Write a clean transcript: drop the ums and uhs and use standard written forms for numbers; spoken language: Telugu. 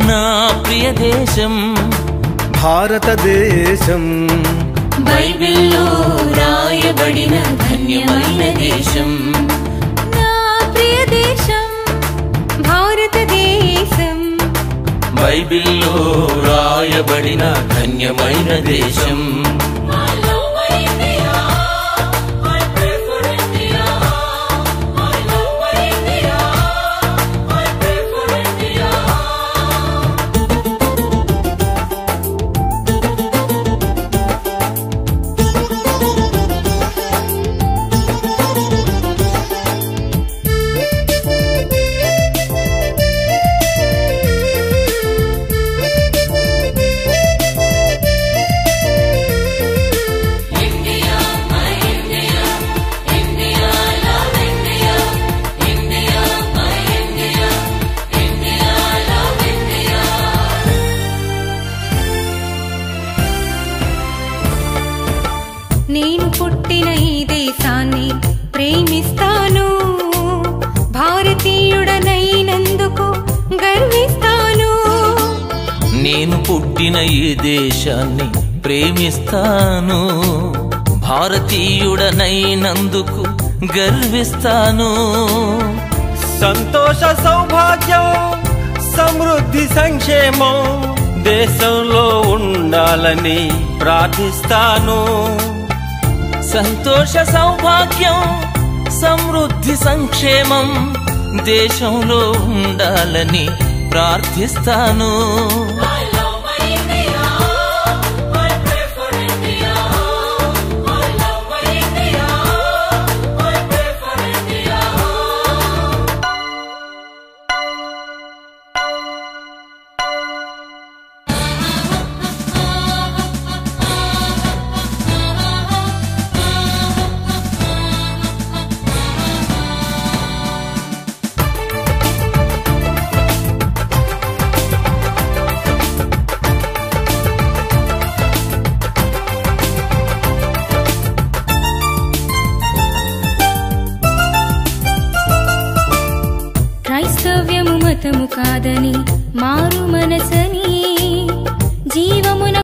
నా ప్రియ దేశం భారతదేశం బైబిల్లో రాయబడిన ధన్యమైన దేశం నా ప్రియ దేశం భారతదేశం బైబిల్లో రాయబడిన ధన్యమైన దేశం నేను పుట్టిన ఈ దేశాన్ని ప్రేమిస్తాను భారతీయుడనైనందుకు గర్విస్తాను నేను పుట్టిన ఈ దేశాన్ని ప్రేమిస్తాను భారతీయుడనైనందుకు గర్విస్తాను సంతోష సౌభాగ్యం సమృద్ధి సంక్షేమం దేశంలో ఉండాలని ప్రార్థిస్తాను సంతోష సౌభాగ్యం సమృద్ధి సంక్షేమం దేశంలో ఉండాలని ప్రార్థిస్తాను క్రైస్తవ్యము మతము కాదని మారు మనస